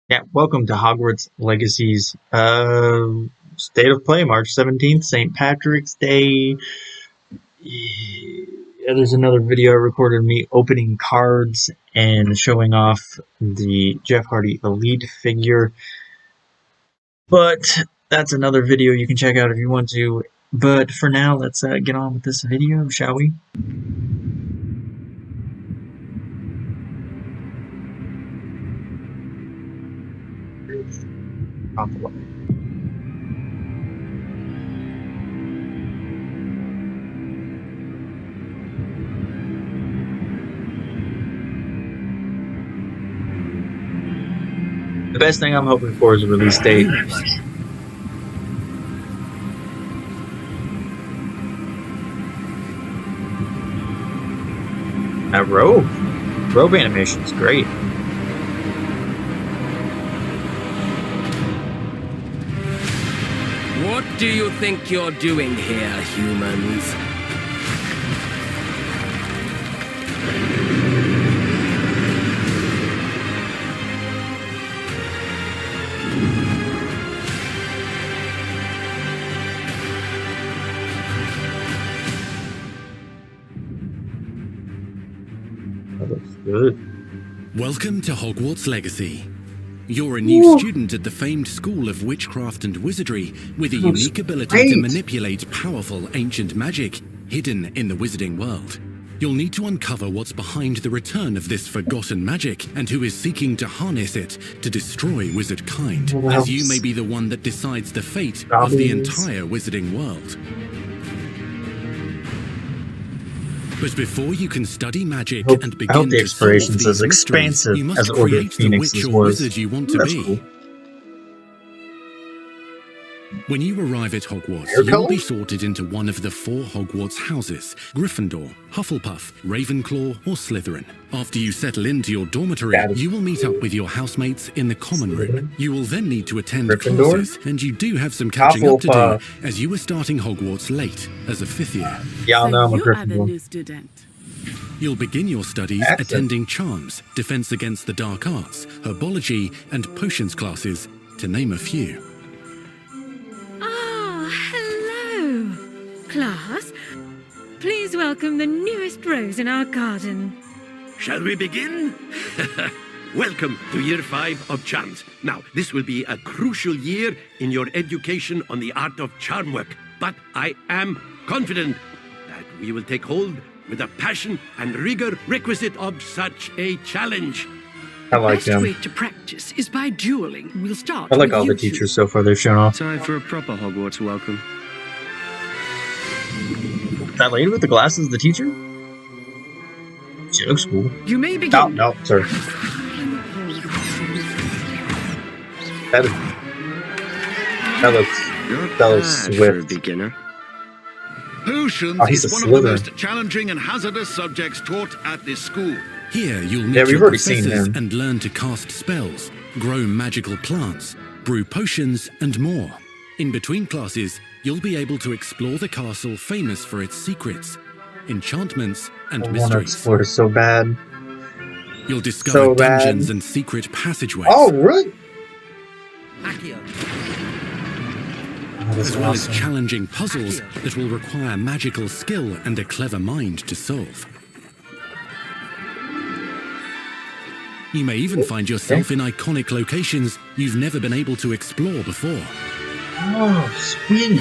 Yeah, welcome to Hogwarts Legacy's State of Play, March 17th, St. Patrick's Day. Yeah, there's another video I recorded of me opening cards and showing off the Jeff Hardy Elite figure. But that's another video you can check out if you want to. But for now, let's get on with this video, shall we? The best thing I'm hoping for is a release date. A robe animation is great. What do you think you're doing here, humans? That looks good. Welcome to Hogwarts Legacy. You're a new student at the famed School of Witchcraft and Wizardry with a unique ability to manipulate powerful ancient magic hidden in the wizarding world. You'll need to uncover what's behind the return of this forgotten magic and who is seeking to harness it to destroy wizard kind, as you may be the one that decides the fate of the entire wizarding world. But before you can study magic and begin to solve these mysteries, you must create the witch or wizard you want to be. Cool. When you arrive at Hogwarts, you'll be sorted into one of the 4 Hogwarts houses: Gryffindor, Hufflepuff, Ravenclaw, or Slytherin. After you settle into your dormitory, you will meet up with your housemates in the common room. You will then need to attend classes, and you do have some catching up to do, as you were starting Hogwarts late as a 5th year. Yeah, I know I'm a You are the Gryffindor. new student. You'll begin your studies attending Charms, Defense Against the Dark Arts, Herbology, and Potions classes, to name a few. Ah, hello, class. Please welcome the newest rose in our garden. Shall we begin? Welcome to Year 5 of Charms. Now, this will be a crucial year in your education on the art of charm work, but I am confident that we will take hold with the passion and rigor requisite of such a challenge. I like The best way them. to practice is by dueling. We'll start I like with all you the two. teachers so far they've shown off. Time for a proper Hogwarts welcome. That lady with the glasses, the teacher? She looks cool. You may begin. No, sorry. That looks For a swift. beginner. Potions Oh, he's is a one of the Slytherin. most challenging and hazardous subjects taught at this school. Here, you'll Yeah, meet we've your already seen professors him. and learn to cast spells, grow magical plants, brew potions, and more. In between classes, you'll be able to explore the castle famous for its secrets, enchantments, and I want to mysteries. explore this so bad. You'll discover so bad. dungeons and secret passageways, Oh, really? Accio. Oh, this as is well awesome. as challenging puzzles that will require magical skill and a clever mind to solve. You may even find yourself in iconic locations you've never been able to explore before. Oh, sweet.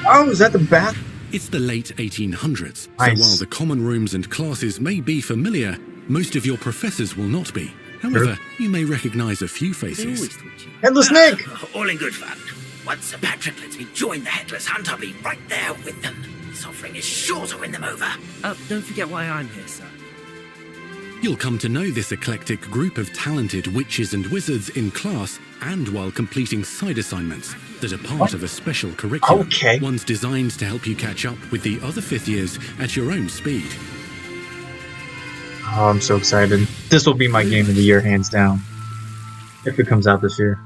Oh, is that the bath? It's the late 1800s, Nice. so while the common rooms and classes may be familiar, most of your professors will not be. However, you may recognize a few faces. Headless Nick! All in good fun. Once Sir Patrick lets me join the Headless Hunt, I'll be right there with them. This offering is sure to win them over. Don't forget why I'm here, sir. You'll come to know this eclectic group of talented witches and wizards in class and while completing side assignments that are part of a special curriculum. Okay. Ones designed to help you catch up with the other 5th years at your own speed. Oh, I'm so excited. This will be my game of the year, hands down. If it comes out this year.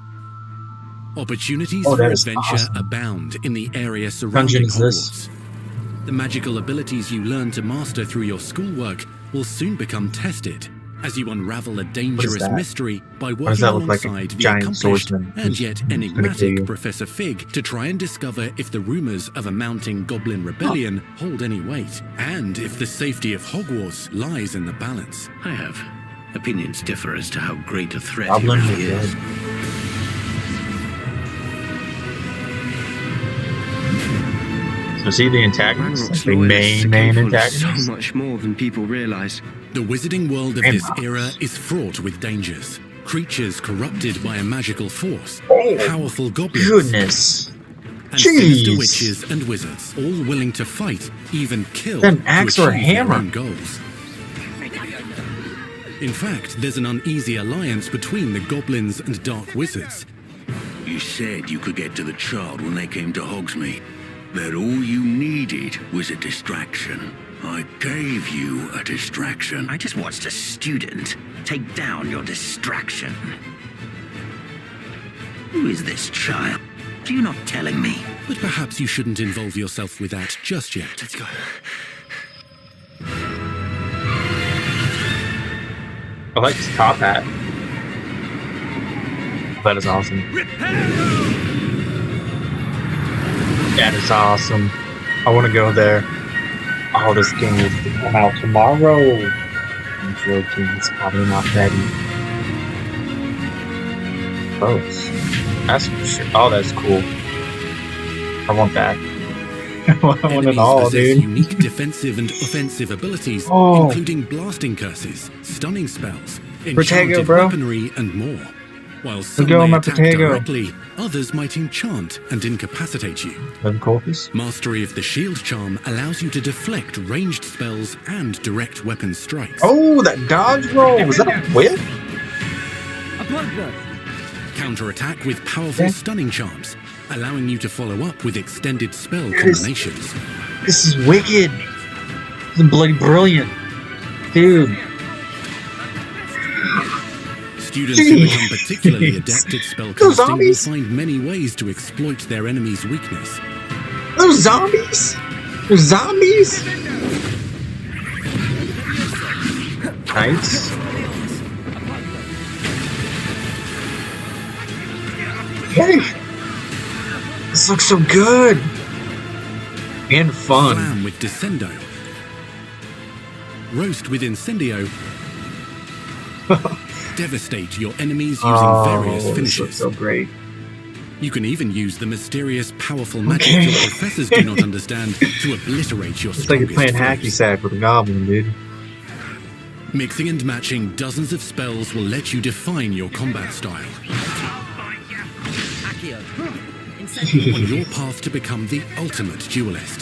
Opportunities Oh, for that is adventure awesome. abound in the area surrounding Dungeon is Hogwarts. The magical abilities you learn to master through your schoolwork will soon become tested as you unravel a dangerous that? mystery by does working that look like? A alongside the giant accomplished swordsman and who's yet gonna kill you. enigmatic Professor Fig to try and discover if the rumors of a mounting goblin rebellion hold any weight, and if the safety of Hogwarts lies in the balance. I have. Opinions differ as to how great a threat Goblin he really is is. dead. So is he the antagonist? Ranrock's The lawyers are main capable of antagonist? so much more than people realise. The wizarding world of this Ranrock. era is fraught with dangers. Creatures corrupted by a magical force, Oh, powerful goblins, goodness. and sinister Jeez. witches and wizards, all willing to fight, even kill, An to axe achieve or a hammer. their own goals. In fact, there's an uneasy alliance between the goblins and dark wizards. You said you could get to the child when they came to Hogsmeade. That all you needed was a distraction. I gave you a distraction. I just watched a student take down your distraction. Who is this child? Are you not telling me? But perhaps you shouldn't involve yourself with that just yet. Let's go. I like his top hat. That is awesome. That is awesome. I want to go there. Oh, this game is to come out tomorrow. I'm joking. It's probably not ready. Oh, that's oh, that's cool. I want that. I want it Enemies all, possess dude. unique defensive and offensive abilities, Oh. including blasting curses, stunning spells, Protego, enchanted bro. weaponry, and more. While some go, may my attack Protego. directly, others might enchant and incapacitate you. Them corpus. Mastery of the shield charm allows you to deflect ranged spells and direct weapon strikes. Oh, that dodge roll. Was that a whip? Counterattack with powerful Okay. stunning charms, allowing you to follow up with extended spell Yes. combinations. This is wicked. This is bloody brilliant. Dude. Students who become particularly Jeez. adept at spell Those casting will zombies? find many ways to exploit their enemy's weakness. Those zombies? Those zombies? Nice. Hey! This looks so good! And fun. Flam with Descendo. Roast with Incendio. Devastate your enemies using various this looks finishes. so great. You can even use the mysterious, powerful magic Okay. your professors do not understand to obliterate your It's like you're strongest playing hacky foes. sack with a goblin, dude. Mixing and matching dozens of spells will let you define your combat style. On your path to become the ultimate duelist.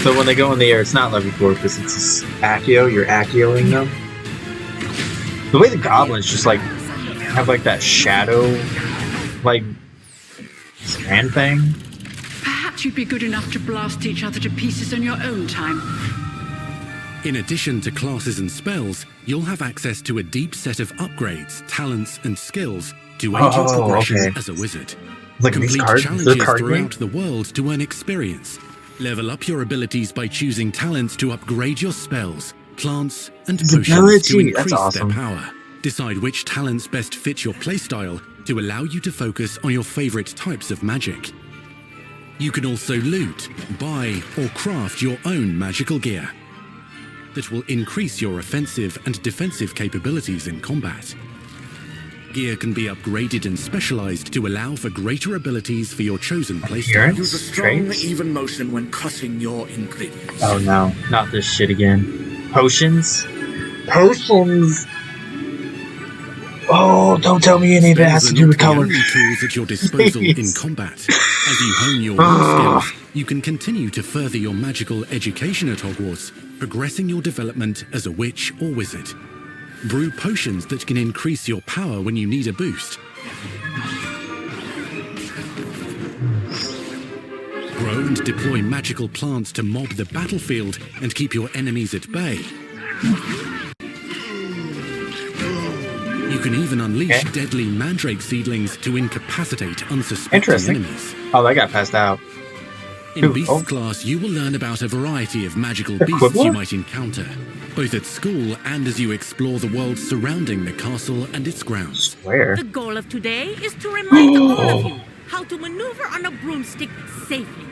So when they go in the air, it's not Levicorpus, it's Accio. You're Accioing them. The way the goblins just like have like that shadow, like sand thing. Perhaps you'd be good enough to blast each other to pieces on your own time. In addition to classes and spells, you'll have access to a deep set of upgrades, talents, and skills to aid your Oh, progression okay. as a wizard. Like these Complete cards, challenges the card throughout game. the world to earn experience. Level up your abilities by choosing talents to upgrade your spells, plants, and potions to Ability, that's increase awesome. their power. Decide which talents best fit your playstyle to allow you to focus on your favorite types of magic. You can also loot, buy, or craft your own magical gear that will increase your offensive and defensive capabilities in combat. Gear can be upgraded and specialized to allow for greater abilities for your chosen playstyle. Appearance? Use a strong, Traits? even motion when cutting your ingredients. Oh no, not this shit again. Potions? Potions! Oh, don't tell me any of it has Spells to are do with not the color. only tools at your disposal in Please. combat. As you hone your war skills, you can continue to further your magical education at Hogwarts, progressing your development as a witch or wizard. Brew potions that can increase your power when you need a boost. Grow and deploy magical plants to mob the battlefield and keep your enemies at bay. You can even unleash Okay. deadly mandrake seedlings to incapacitate unsuspecting Interesting. enemies. Oh, that got passed out. In Ooh, Beast oh. class, you will learn about a variety of magical beasts Quibbler? you might encounter. both at school and as you explore the world surrounding the castle and its grounds. Where? The goal of today is to remind all of you how to maneuver on a broomstick safely.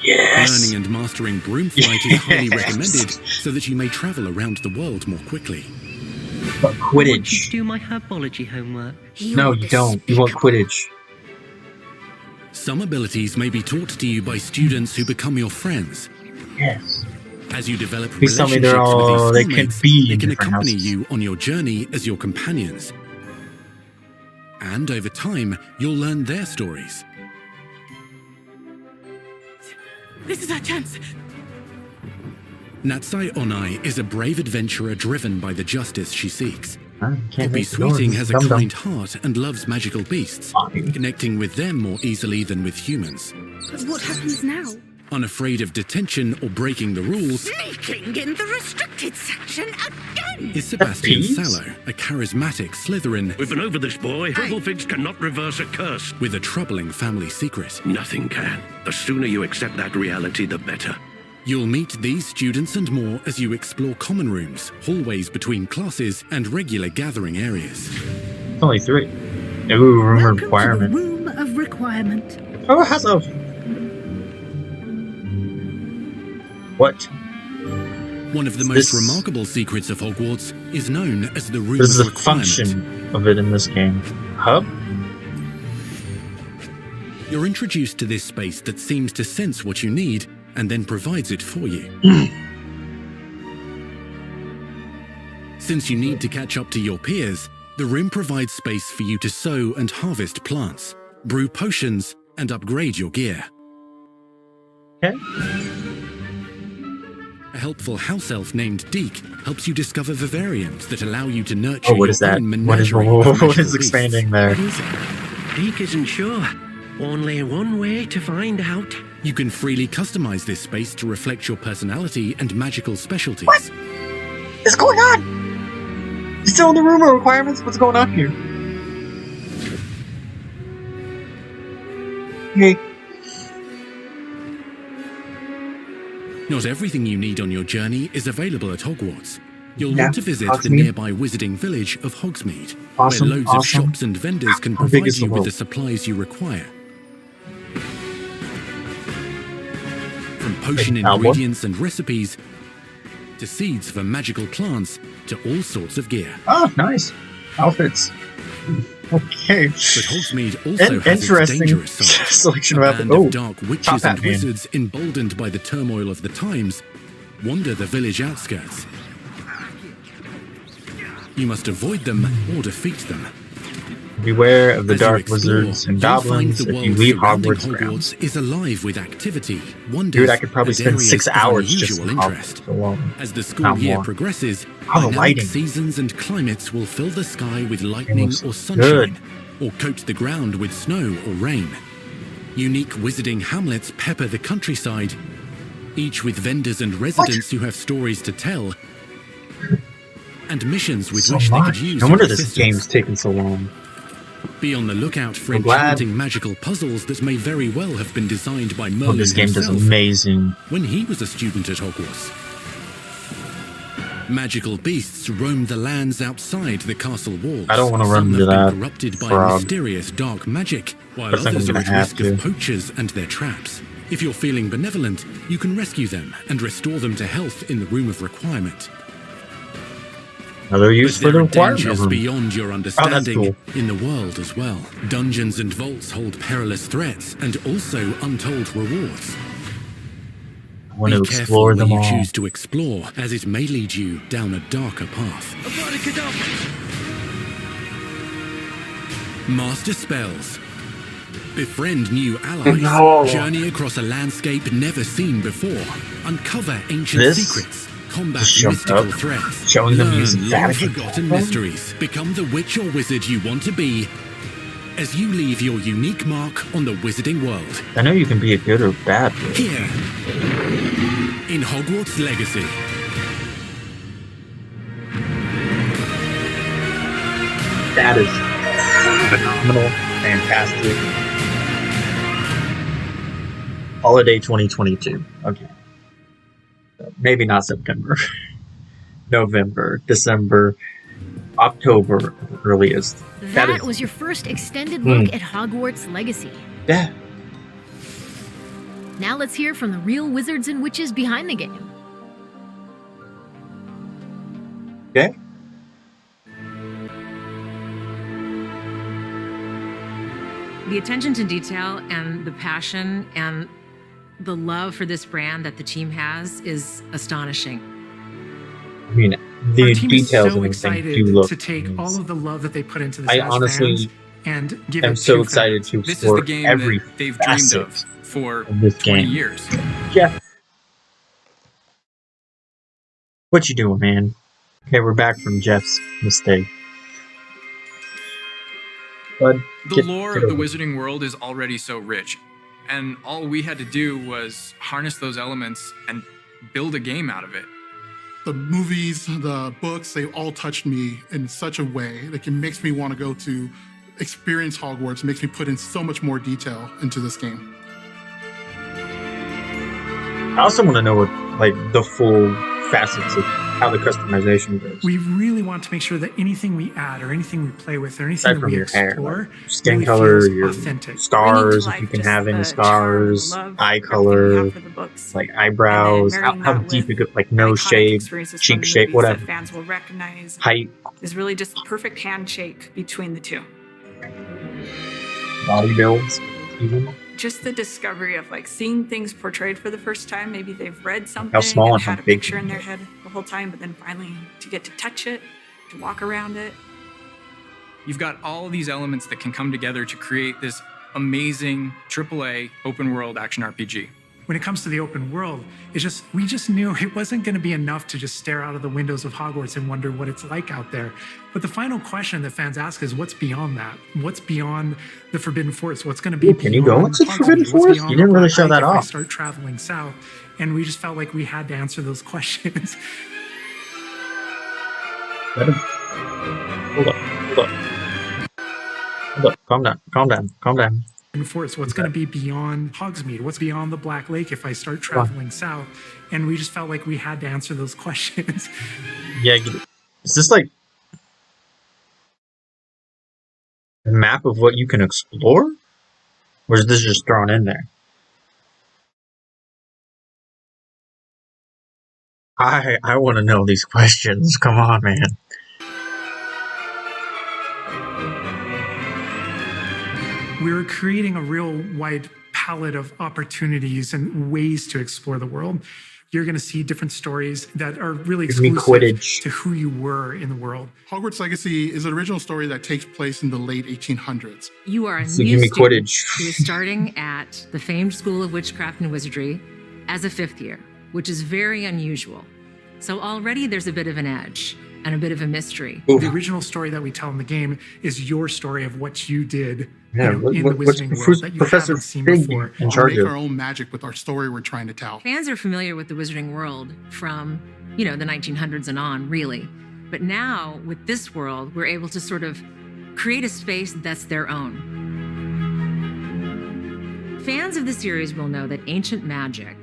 Yes. Learning and mastering broom flight is highly Yes. recommended so that you may travel around the world more quickly. But Quidditch. Do my herbology homework. No, you don't. You want Quidditch. Some abilities may be taught to you by students who become your friends. Yes. As you develop Please tell me relationships they're all. with They these can schoolmates, be they in can different accompany houses. you on your journey as your companions. And over time, you'll learn their stories. This is our chance. Natsai Onai is a brave adventurer driven by the justice she seeks. Can't Poppy make the door. Sweeting has a Dum-dum. kind heart and loves magical beasts, Fine. connecting with them more easily than with humans. What happens now? Unafraid of detention or breaking the rules Sneaking in the restricted section again. is Sebastian Peas? Sallow, a charismatic Slytherin We've been over this, boy. Hufflefigs cannot reverse a curse. with a troubling family secret. Nothing can. The sooner you accept that reality, the better. You'll meet these students and more as you explore common rooms, hallways between classes, and regular gathering areas. It's only 3. Ooh, room requirement. Room of requirement. Oh, house of. What? One of the most This- remarkable secrets of Hogwarts is known as the Room This is of the Requirement. function of it in this game. Hub? You're introduced to this space that seems to sense what you need and then provides it for you. Since you need to catch up to your peers, the room provides space for you to sow and harvest plants, brew potions, and upgrade your gear. Okay. A helpful house elf named Deke helps you discover vivariums that allow you to nurture Oh, what your is that? own What is, menagerie of what magical is beasts. expanding there? Deke isn't sure. Only one way to find out. You can freely customize this space to reflect your personality and magical specialties. What? What's going on? You still in the room of requirements? What's going on here? Hey. Not everything you need on your journey is available at Hogwarts. You'll Yeah, want to visit the Hogsmeade. nearby wizarding village of Hogsmeade, Awesome, where loads of awesome. shops and vendors can How big provide is the you with world? the supplies you require. From potion Wait, Alba? ingredients and recipes, to seeds for magical plants, to all sorts of gear. Oh, nice. Outfits. Okay. But Hogsmeade also An has its interesting dangerous side. selection A of band outfits. of dark Top witches and Hat Man. wizards, emboldened by the turmoil of the times, wander the village outskirts. You must avoid them or defeat them. Beware of the As you dark explore, wizards and you'll find goblins the if world you leave surrounding Hogwarts grounds. Is alive with activity, wonders, Dude, I could probably and spend areas 6 of hours just unusual in interest. Hogwarts alone. As the school Not year more. progresses, Oh, the dynamic lighting. seasons and climates will fill the sky with lightning looks or sunshine, good. or coat the ground with snow or rain. Unique wizarding hamlets pepper the countryside, each with vendors and residents who have stories to tell, and missions with So which they could much. use No your wonder this assistance. game's taking so long. Be on the lookout for I'm glad- enchanting magical puzzles that may very well have been designed by Oh, Merlin this game does himself amazing. when he was a student at Hogwarts. Magical beasts roam the lands outside the castle walls. I don't wanna run Some into have that been corrupted by frog. mysterious dark magic, while But I think others I'm are gonna at have risk to. of poachers and their traps. If you're feeling benevolent, you can rescue them and restore them to health in the Room of Requirement. Another use But for there the are requirement dangers room. beyond your understanding cool. in the world as well. Dungeons and vaults hold perilous threats and also untold rewards. I want to Be explore careful them where you all. choose to explore, as it may lead you down a darker path. Master spells. Befriend new allies. No. Journey across a landscape never seen before. Uncover ancient This secrets. Combat just jumped mystical up, threats. showing them Learn using Vatican long-forgotten Code. mysteries. Become the witch or wizard you want to be as you leave your unique mark on the wizarding world. I know you can be a good or bad wizard. Here, in Hogwarts Legacy. That is phenomenal, fantastic. Holiday 2022. Okay. Maybe not September. November, December, October earliest. That was your first extended look at Hogwarts Legacy. Yeah. Now let's hear from the real wizards and witches behind the game. Okay. The attention to detail and the passion and the love for this brand that the team has is astonishing. I mean, the Our team details is so and everything excited do look to take all of the love that they put into this. I as honestly fans and give am it so to excited fans. to This is explore the game every that they've dreamed facet of for this 20 game. years. Jeff, what you doing, man? Okay, we're back from Jeff's mistake. But The lore of the Wizarding World is already so rich, and all we had to do was harness those elements and build a game out of it. The movies, the books, they all touched me in such a way. Like, it makes me want to go to experience Hogwarts. It makes me put in so much more detail into this game. I also want to know what, like, the full facets of how the customization goes. We really want to make sure that anything we add or anything we play with or anything Aside that from we your hair, explore like skin really color, feels your authentic. scars, if you can have any scars, eye color, like eyebrows, how deep it goes, like nose shape, cheek shape, whatever. That fans will recognize. Height. Is really just the perfect handshake between the two. Body builds, even. Just the discovery of like seeing things portrayed for the first time. Maybe they've read something How small and and had how a big picture it in their is. head the whole time, but then finally to get to touch it, to walk around it. You've got all of these elements that can come together to create this amazing AAA open world action RPG. When it comes to the open world, we just knew it wasn't going to be enough to just stare out of the windows of Hogwarts and wonder what it's like out there. But the final question that fans ask is, what's beyond that? What's beyond the Forbidden Forest? What's going to be Ooh, can you go beyond into the Hogsmeade? Forbidden What's Forest? beyond You didn't the really Black show Lake that if I off. start traveling south? And we just felt like we had to answer those questions. Let him. Hold up. Hold up. Hold up. Calm down. Calm down. Calm down. Forest, what's going to be beyond Hogsmeade? What's beyond the Black Lake if I start traveling south? And we just felt like we had to answer those questions. Yeah, is this like a map of what you can explore? Or is this just thrown in there? I want to know these questions. Come on, man. We're creating a real wide palette of opportunities and ways to explore the world. You're going to see different stories that are really exclusive to who you were in the world. Hogwarts Legacy is an original story that takes place in the late 1800s. You are a So new give me student Quidditch. who is starting at the famed School of Witchcraft and Wizardry as a fifth year, which is very unusual. So already there's a bit of an edge and a bit of a mystery. The original story that we tell in the game is your story of what you did Yeah, in the what's Wizarding world that you Professor haven't seen Fig before. in charge Make of? our own magic with our story we're trying to tell. Fans are familiar with the Wizarding world from, the 1900s and on, really. But now, with this world, we're able to sort of create a space that's their own. Fans of the series will know that ancient magic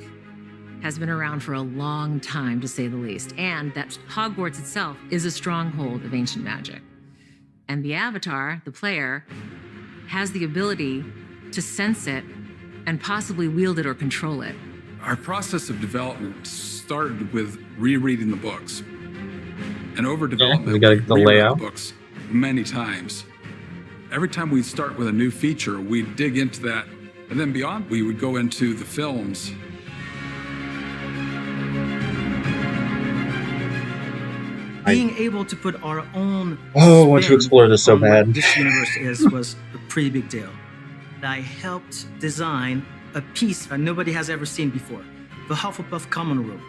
has been around for a long time, to say the least, and that Hogwarts itself is a stronghold of ancient magic. And the Avatar, the player, has the ability to sense it and possibly wield it or control it. Our process of development started with rereading the books. And over development, we gotta get the reread layout. the books many times. Every time we'd start with a new feature, we'd dig into that. And then beyond, we would go into the films. Being able to put our own Oh, I want to explore this so on what bad. this universe was a pretty big deal. I helped design a piece that nobody has ever seen before, the Hufflepuff common room.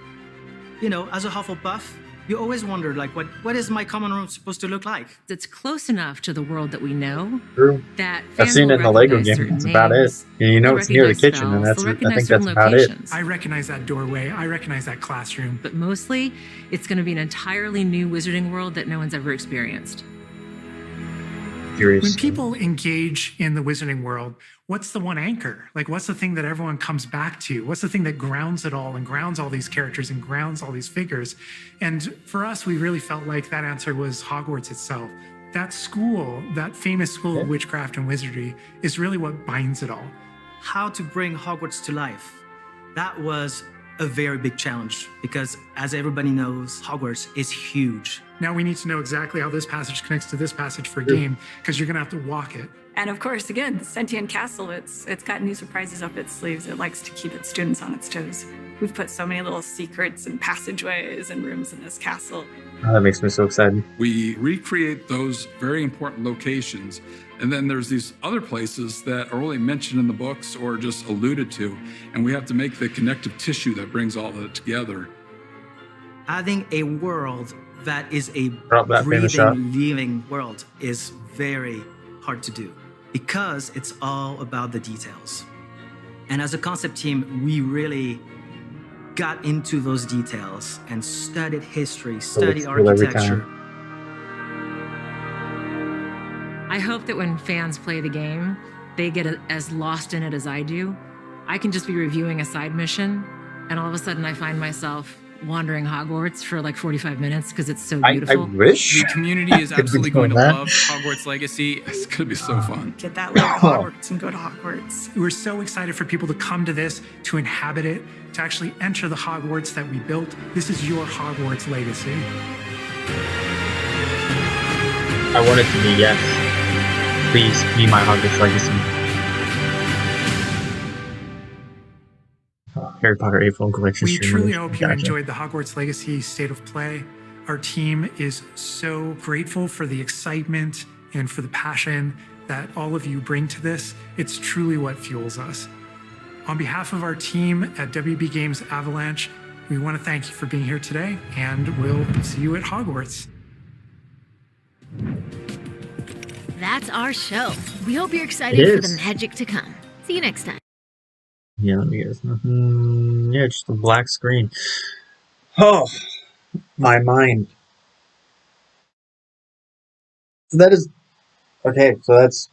As a Hufflepuff, you always wondered, what is my common room supposed to look like? It's close enough to the world that we know True. that I've fans seen will it in the Lego recognize game. certain That's about it. names, And they'll it's near the recognize kitchen, and spells, that's they'll I think recognize that's certain about it. locations. I recognize that doorway. I recognize that classroom. But mostly, it's going to be an entirely new Wizarding world that no one's ever experienced. curious. When people engage in the wizarding world, what's the one anchor? Like, what's the thing that everyone comes back to? What's the thing that grounds it all and grounds all these characters and grounds all these figures? And for us, we really felt like that answer was Hogwarts itself. That school, that famous school of witchcraft and wizardry, is really what binds it all. How to bring Hogwarts to life. That was a very big challenge because, as everybody knows, Hogwarts is huge. Now we need to know exactly how this passage connects to this passage for a game, because you're going to have to walk it. And of course, again, the Sentient Castle, it's got new surprises up its sleeves. It likes to keep its students on its toes. We've put so many little secrets and passageways and rooms in this castle. Oh, that makes me so excited. We recreate those very important locations, and then there's these other places that are only mentioned in the books or just alluded to, and we have to make the connective tissue that brings all that together. Having a world that is a that breathing, living world is very hard to do because it's all about the details. And as a concept team, we really got into those details and studied history, studied architecture. I hope that when fans play the game, they get as lost in it as I do. I can just be reviewing a side mission, and all of a sudden I find myself wandering Hogwarts for like 45 minutes because it's so beautiful. I wish. The community is absolutely going to love Hogwarts Legacy. It's going to be so fun. Get that little Hogwarts and go to Hogwarts. We're so excited for people to come to this, to inhabit it, to actually enter the Hogwarts that we built. This is your Hogwarts legacy. I want it to be yes. Please be my Hogwarts legacy. Harry Potter April collection. We truly hope you enjoyed the Hogwarts Legacy State of Play. Our team is so grateful for the excitement and for the passion that all of you bring to this. It's truly what fuels us. On behalf of our team at WB Games Avalanche, we want to thank you for being here today, and we'll see you at Hogwarts. That's our show. We hope you're excited for the magic to come. See you next time. Yeah, let me guess. Yeah, just a black screen. Oh, my mind. So that is okay. So that's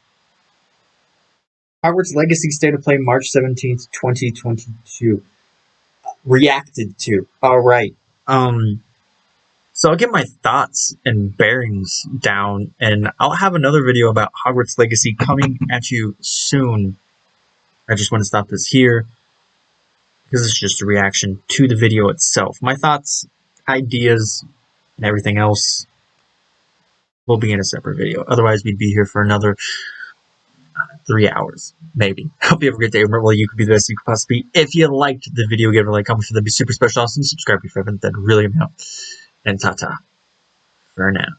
Hogwarts Legacy State of Play, March 17th, 2022. Reacted to. All right. So I'll get my thoughts and bearings down, and I'll have another video about Hogwarts Legacy coming at you soon. I just want to stop this here because it's just a reaction to the video itself. My thoughts, ideas, and everything else will be in a separate video. Otherwise, we'd be here for another 3 hours, maybe. Hope you have a great day. Remember, you could be the best you could possibly be. If you liked the video, give it a like, comment, that'd be super special, awesome. Subscribe if you haven't, that'd really help. And ta-ta for now.